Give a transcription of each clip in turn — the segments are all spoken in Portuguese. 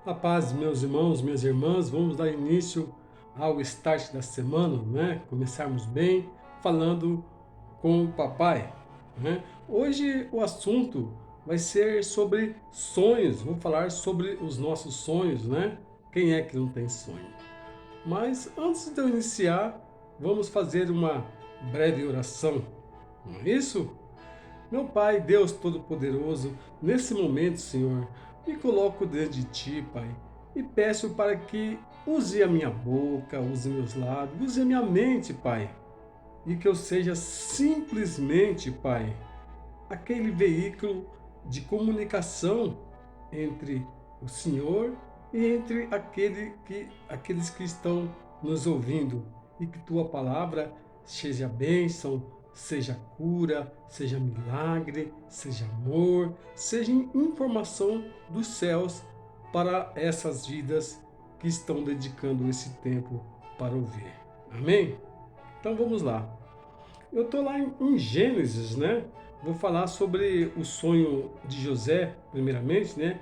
A paz, meus irmãos, minhas irmãs, vamos dar início ao start da semana, né? Começarmos bem falando com o papai, né? Hoje o assunto vai ser sobre sonhos. Vou falar sobre os nossos sonhos, né? Quem é que não tem sonho? Mas antes de eu iniciar, vamos fazer uma breve oração, não é isso? Meu Pai, Deus Todo-Poderoso, nesse momento, Senhor, me coloco diante de Ti, Pai, e peço para que use a minha boca, use meus lábios, use a minha mente, Pai, e que eu seja simplesmente, Pai, aquele veículo de comunicação entre o Senhor e entre aqueles que estão nos ouvindo, e que Tua palavra seja bênção, seja cura, seja milagre, seja amor, seja informação dos céus para essas vidas que estão dedicando esse tempo para ouvir. Amém? Então vamos lá. Eu estou lá em Gênesis, né? Vou falar sobre o sonho de José, primeiramente, né?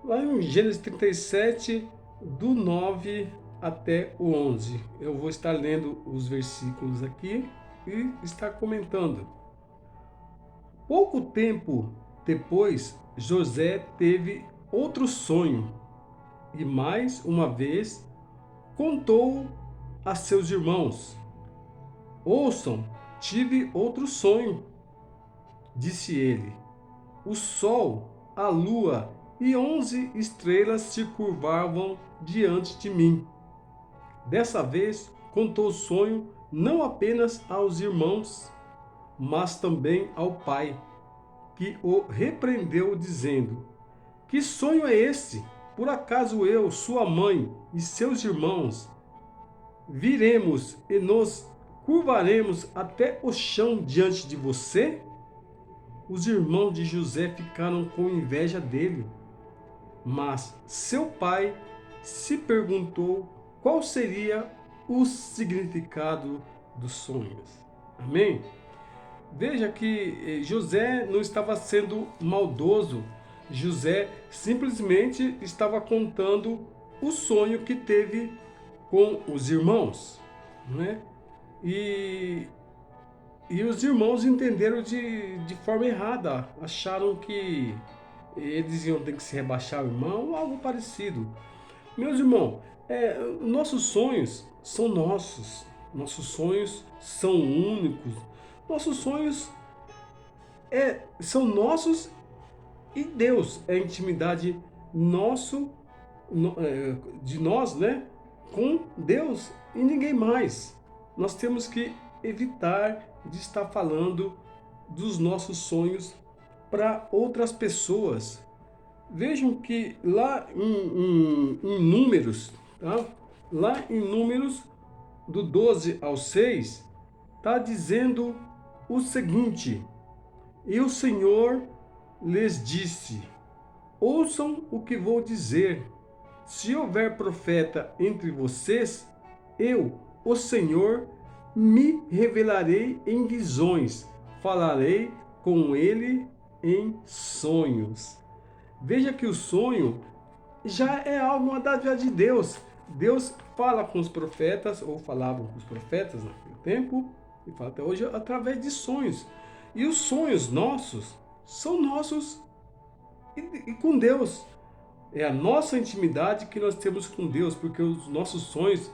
Lá em Gênesis 37, do 9 até o 11. Eu vou estar lendo os versículos aqui e estar comentando. Pouco tempo depois, José teve outro sonho e mais uma vez contou a seus irmãos. Ouçam, tive outro sonho, disse ele. O sol, a lua e 11 estrelas se curvavam diante de mim. Dessa vez, contou o sonho não apenas aos irmãos, mas também ao pai, que o repreendeu, dizendo: Que sonho é esse? Por acaso eu, sua mãe e seus irmãos viremos e nos curvaremos até o chão diante de você? Os irmãos de José ficaram com inveja dele, mas seu pai se perguntou qual seria o significado dos sonhos. Amém? Veja que José não estava sendo maldoso. José simplesmente estava contando o sonho que teve com os irmãos, né? E, e os irmãos entenderam de forma errada, acharam que eles iam ter que se rebaixar o irmão ou algo parecido. Meus irmãos, nossos sonhos são nossos sonhos são únicos, nossos sonhos são nossos e Deus é a intimidade nosso, de nós, né, com Deus e ninguém mais. Nós temos que evitar de estar falando dos nossos sonhos para outras pessoas. Vejam que lá em Números, tá? Lá em Números, do 12 ao 6, está dizendo o seguinte: E o Senhor lhes disse: Ouçam o que vou dizer. Se houver profeta entre vocês, eu, o Senhor, me revelarei em visões, falarei com ele em sonhos. Veja que o sonho já é algo, uma dádiva de Deus. Deus fala com os profetas, ou falavam com os profetas naquele tempo, e fala até hoje, através de sonhos. E os sonhos nossos são nossos e com Deus. É a nossa intimidade que nós temos com Deus, porque os nossos sonhos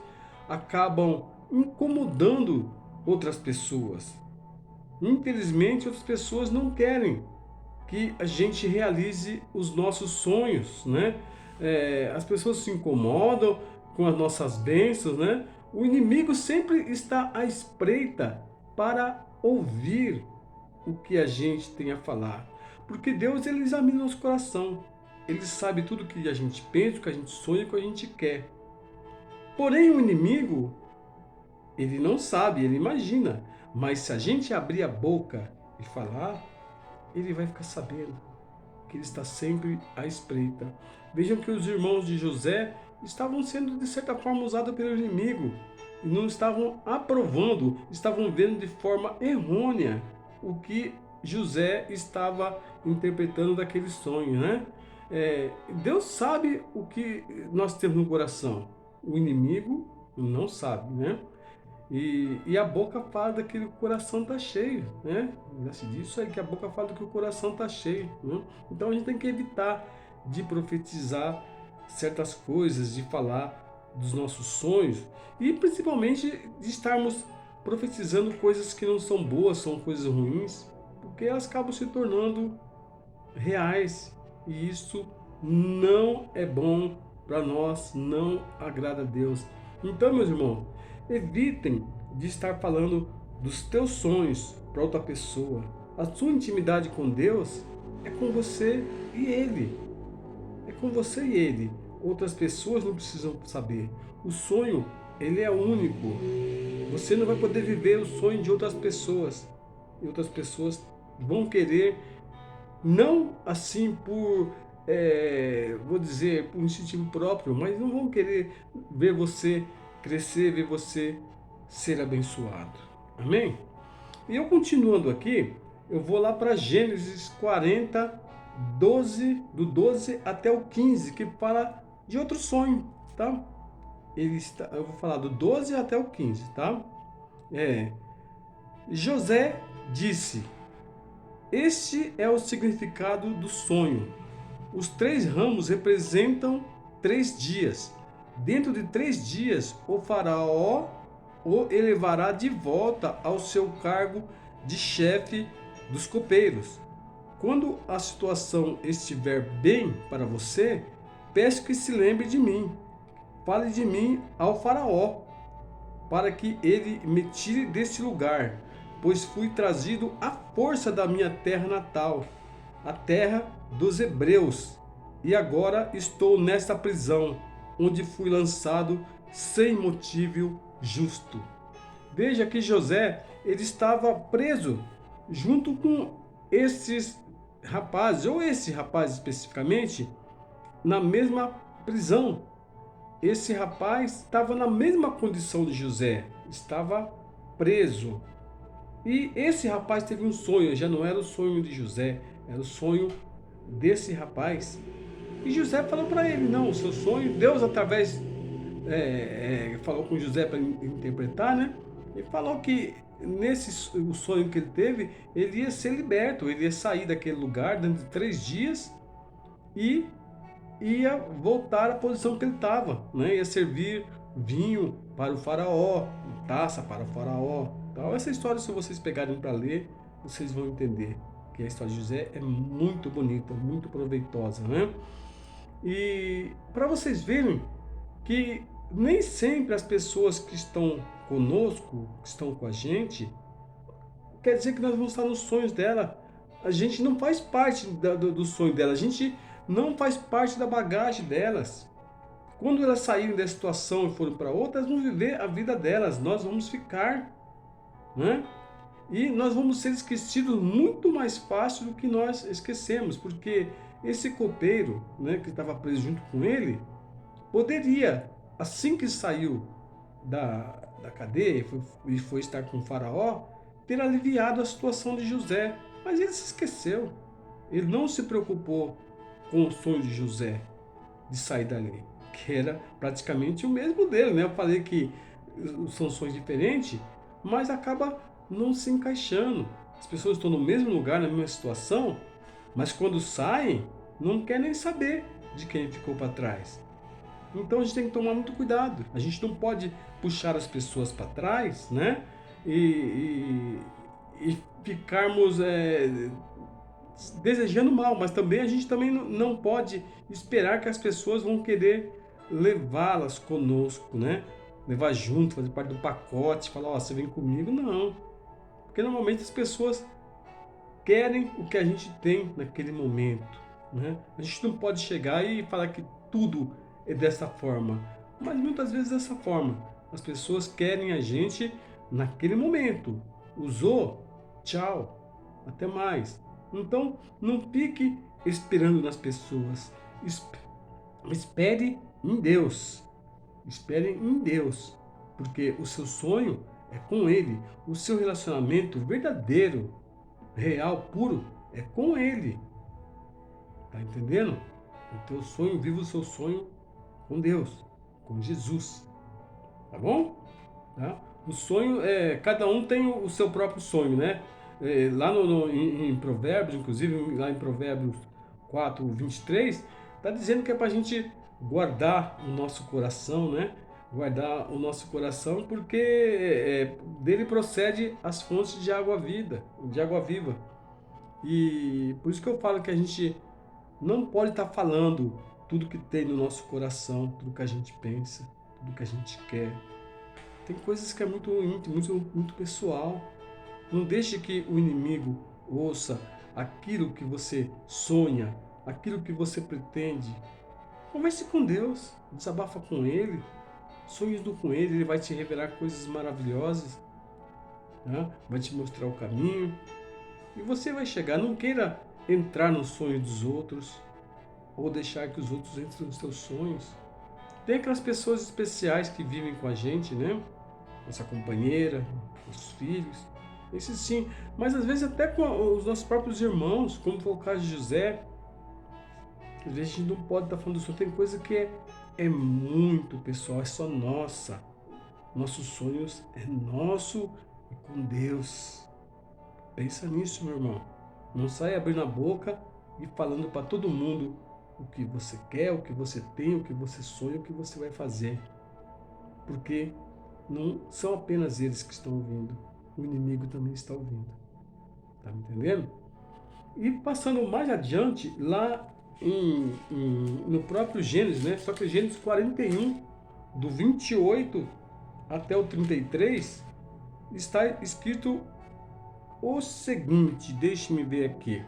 acabam incomodando outras pessoas. Infelizmente, outras pessoas não querem que a gente realize os nossos sonhos, né? As pessoas se incomodam com as nossas bênçãos, né? O inimigo sempre está à espreita para ouvir o que a gente tem a falar, porque Deus, ele examina nosso coração, ele sabe tudo o que a gente pensa, o que a gente sonha, o que a gente quer. Porém, o inimigo, ele não sabe, ele imagina, mas se a gente abrir a boca e falar, ele vai ficar sabendo que ele está sempre à espreita. Vejam que os irmãos de José estavam sendo, de certa forma, usados pelo inimigo e não estavam aprovando, estavam vendo de forma errônea o que José estava interpretando daquele sonho, né? Deus sabe o que nós temos no coração. O inimigo não sabe, né? E a boca fala daquele que o coração está cheio, né? Já se diz isso aí, que a boca fala do que o coração está cheio, né? Então a gente tem que evitar de profetizar certas coisas, de falar dos nossos sonhos e principalmente de estarmos profetizando coisas que não são boas, são coisas ruins, porque elas acabam se tornando reais e isso não é bom para nós, não agrada a Deus. Então, meus irmãos, evitem de estar falando dos teus sonhos para outra pessoa. A sua intimidade com Deus é com você e Ele. É com você e Ele. Outras pessoas não precisam saber. O sonho, ele é único. Você não vai poder viver o sonho de outras pessoas. E outras pessoas vão querer não assim por, vou dizer, por incentivo próprio, mas não vão querer ver você crescer, ver você ser abençoado. Amém? E eu continuando aqui, eu vou lá para Gênesis 40, 12, do 12 até o 15, que fala de outro sonho, tá? Eu vou falar do 12 até o 15, tá? É, José disse: Este é o significado do sonho. Os 3 ramos representam 3 dias. Dentro de 3 dias, o faraó o elevará de volta ao seu cargo de chefe dos copeiros. Quando a situação estiver bem para você, peço que se lembre de mim. Fale de mim ao faraó, para que ele me tire deste lugar, pois fui trazido à força da minha terra natal, a terra dos hebreus, e agora estou nesta prisão, onde fui lançado sem motivo justo. Veja que José, ele estava preso junto com esses rapazes, ou esse rapaz especificamente, na mesma prisão. Esse rapaz estava na mesma condição de José, estava preso. E esse rapaz teve um sonho, já não era o sonho de José, era o sonho desse rapaz. E José falou para ele: não, o seu sonho, Deus através, falou com José para interpretar, né? E falou que nesse o sonho que ele teve, ele ia ser liberto, ele ia sair daquele lugar dentro de 3 dias e ia voltar à posição que ele estava, né? Ia servir vinho para o faraó, taça para o faraó. Então, essa história, se vocês pegarem para ler, vocês vão entender que a história de José é muito bonita, muito proveitosa, né? E para vocês verem que nem sempre as pessoas que estão conosco, que estão com a gente, quer dizer que nós vamos estar nos sonhos dela. A gente não faz parte do sonho dela, a gente não faz parte da bagagem delas. Quando elas saírem dessa situação e forem para outra, elas vão viver a vida delas, nós vamos ficar, né? E nós vamos ser esquecidos muito mais fácil do que nós esquecemos, porque esse copeiro, né, que estava preso junto com ele, poderia, assim que saiu da cadeia e foi estar com o faraó, ter aliviado a situação de José. Mas ele se esqueceu. Ele não se preocupou com o sonho de José de sair dali, que era praticamente o mesmo dele, né? Eu falei que são sonhos diferentes, mas acaba não se encaixando. As pessoas estão no mesmo lugar, na mesma situação, mas quando saem, não querem nem saber de quem ficou para trás. Então a gente tem que tomar muito cuidado. A gente não pode puxar as pessoas para trás, né? E ficarmos desejando mal, mas também a gente também não pode esperar que as pessoas vão querer levá-las conosco, né? Levar junto, fazer parte do pacote, falar, ó, você vem comigo, não. Porque normalmente as pessoas querem o que a gente tem naquele momento, né? A gente não pode chegar e falar que tudo é dessa forma, mas muitas vezes dessa forma. As pessoas querem a gente naquele momento. Usou? Tchau. Até mais. Então, não fique esperando nas pessoas. Espere em Deus. Espere em Deus. Porque o seu sonho é com Ele. O seu relacionamento verdadeiro, real, puro, é com Ele. Tá entendendo? o teu sonho, viva o seu sonho com Deus, com Jesus, tá bom? Tá? O sonho cada um tem o seu próprio sonho, né? Lá em Provérbios, inclusive lá em Provérbios 4:23, está dizendo que é para a gente guardar o nosso coração, né? Guardar o nosso coração, porque dele procede as fontes de água vida, de água viva. E por isso que eu falo que a gente não pode estar falando tudo que tem no nosso coração, tudo que a gente pensa, tudo que a gente quer. Tem coisas que é muito íntimo, muito pessoal. Não deixe que o inimigo ouça aquilo que você sonha, aquilo que você pretende. Converse com Deus, desabafa com Ele, sonhe com Ele, Ele vai te revelar coisas maravilhosas, né? Vai te mostrar o caminho e você vai chegar. Não queira entrar nos sonhos dos outros ou deixar que os outros entrem nos seus sonhos. Tem aquelas pessoas especiais que vivem com a gente, né? Nossa companheira, os filhos, esses sim, mas às vezes até com os nossos próprios irmãos, como foi o caso de José, às vezes a gente não pode estar falando do sonho, tem coisa que é muito pessoal, é só nossa. Nossos sonhos é nosso e com Deus. Pensa nisso, meu irmão. Não saia abrindo a boca e falando para todo mundo o que você quer, o que você tem, o que você sonha, o que você vai fazer. Porque não são apenas eles que estão ouvindo, o inimigo também está ouvindo. Tá me entendendo? E passando mais adiante, lá no próprio Gênesis, né? Só que Gênesis 41, do 28 até o 33, está escrito o seguinte, deixe-me ver aqui.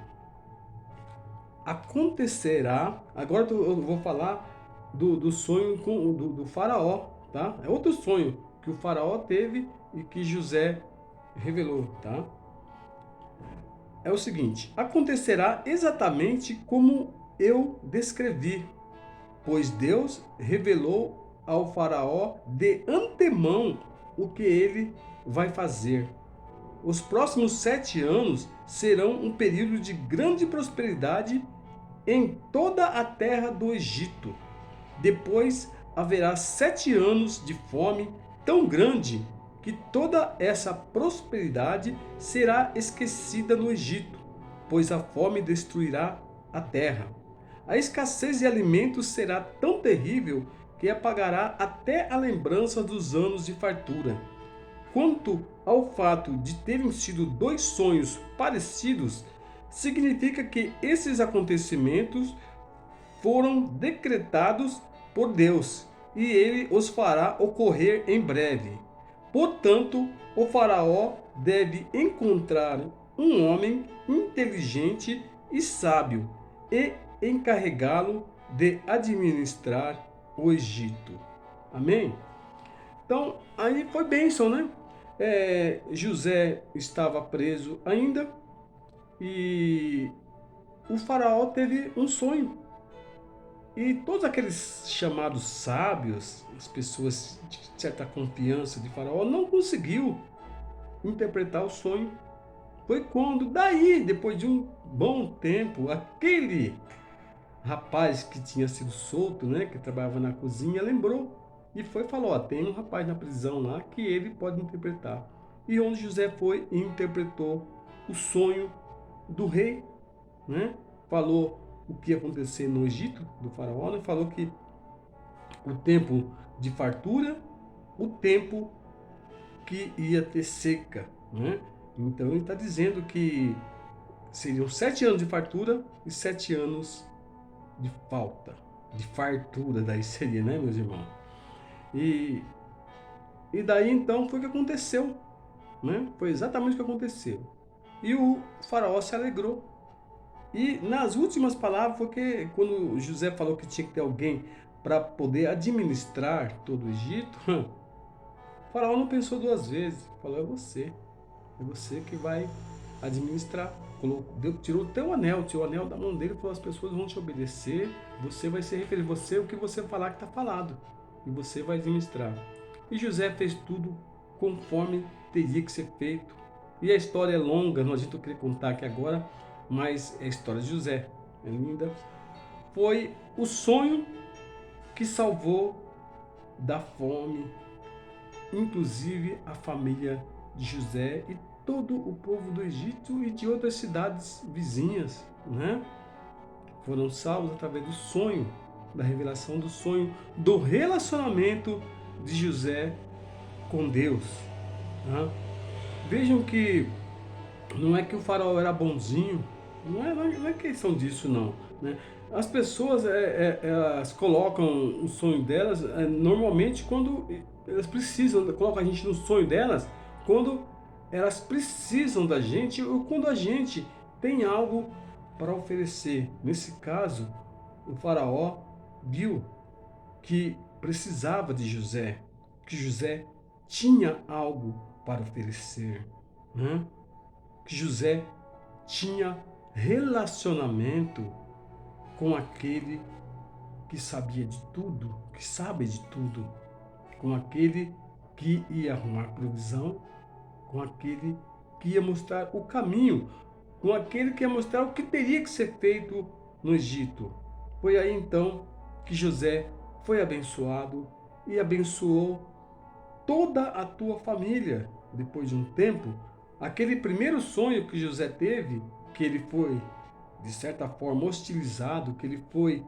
Acontecerá, agora eu vou falar do sonho do faraó, tá? É outro sonho que o faraó teve e que José revelou, tá? É o seguinte: acontecerá exatamente como eu descrevi, pois Deus revelou ao faraó de antemão o que ele vai fazer. Os próximos 7 anos serão um período de grande prosperidade em toda a terra do Egito. Depois haverá 7 anos de fome tão grande que toda essa prosperidade será esquecida no Egito, pois a fome destruirá a terra. A escassez de alimentos será tão terrível que apagará até a lembrança dos anos de fartura. Quanto ao fato de terem sido dois sonhos parecidos, significa que esses acontecimentos foram decretados por Deus e ele os fará ocorrer em breve. Portanto, o faraó deve encontrar um homem inteligente e sábio e encarregá-lo de administrar o Egito. Amém? Então, aí foi bênção, né? José estava preso ainda e o faraó teve um sonho. E todos aqueles chamados sábios, as pessoas de certa confiança de Faraó, não conseguiu interpretar o sonho. Foi quando, daí, depois de um bom tempo, aquele rapaz que tinha sido solto, né, que trabalhava na cozinha, lembrou e foi e falou: ó, tem um rapaz na prisão lá que ele pode interpretar. E onde José foi e interpretou o sonho do rei, né? Falou o que ia acontecer no Egito do faraó, né? Falou que o tempo de fartura, o tempo que ia ter seca, né? Então ele está dizendo que seriam 7 anos de fartura e 7 anos de falta, de fartura, daí seria, né, meus irmãos? E, e daí então foi o que aconteceu, né? Foi exatamente o que aconteceu. E o faraó se alegrou. E nas últimas palavras foi que quando José falou que tinha que ter alguém para poder administrar todo o Egito, o faraó não pensou duas vezes. Falou: é você que vai administrar. Tirou tirou o anel da mão dele e falou: as pessoas vão te obedecer, você vai ser referido, você o que você falar que está falado, e você vai administrar. E José fez tudo conforme teria que ser feito. E a história é longa, não adianta eu querer contar aqui agora, mas é a história de José. É linda. foi o sonho que salvou da fome, inclusive a família de José e todo o povo do Egito e de outras cidades vizinhas, né? Foram salvos através do sonho, da revelação do sonho, do relacionamento de José com Deus, né? Vejam que não é que o faraó era bonzinho, não é questão disso não, né? As pessoas elas colocam o sonho delas normalmente quando elas precisam, colocam a gente no sonho delas quando elas precisam da gente ou quando a gente tem algo para oferecer. Nesse caso, o faraó viu que precisava de José, que José tinha algo para oferecer, né? Que José tinha relacionamento com aquele que sabia de tudo, que sabe de tudo, com aquele que ia arrumar provisão, com aquele que ia mostrar o caminho, com aquele que ia mostrar o que teria que ser feito no Egito. Foi aí então que José foi abençoado e abençoou toda a tua família. Depois de um tempo, aquele primeiro sonho que José teve, que ele foi, de certa forma, hostilizado, que ele foi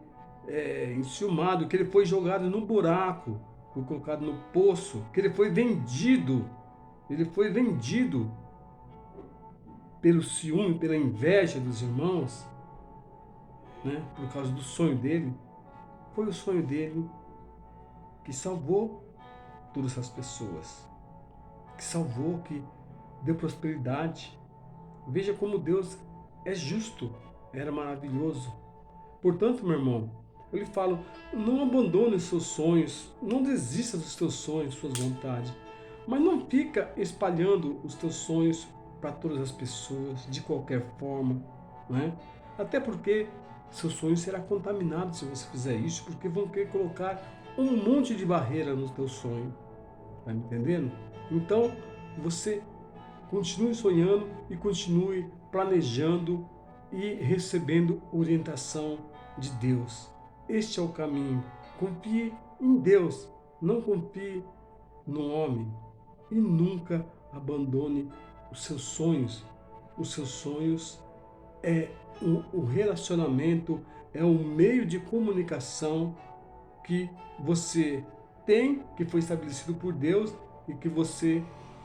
enciumado, que ele foi jogado no buraco, foi colocado no poço, que ele foi vendido pelo ciúme, pela inveja dos irmãos, né, por causa do sonho dele. Foi o sonho dele que salvou todas essas pessoas, que salvou, que deu prosperidade. Veja como Deus é justo, era maravilhoso. Portanto, meu irmão, eu lhe falo, não abandone os seus sonhos, não desista dos teus sonhos, suas vontades, mas não fica espalhando os teus sonhos para todas as pessoas, de qualquer forma, né? Até porque seu sonho será contaminado se você fizer isso, porque vão querer colocar um monte de barreira no teu sonho, tá me entendendo? Então, você continue sonhando e continue planejando e recebendo orientação de Deus. Este é o caminho. Confie em Deus, não confie no homem e nunca abandone os seus sonhos. Os seus sonhos é o relacionamento, é o meio de comunicação que você tem, que foi estabelecido por Deus e que você,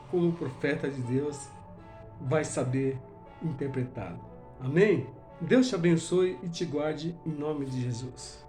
como profeta de Deus, vai saber interpretá-lo. Amém? Deus te abençoe e te guarde em nome de Jesus.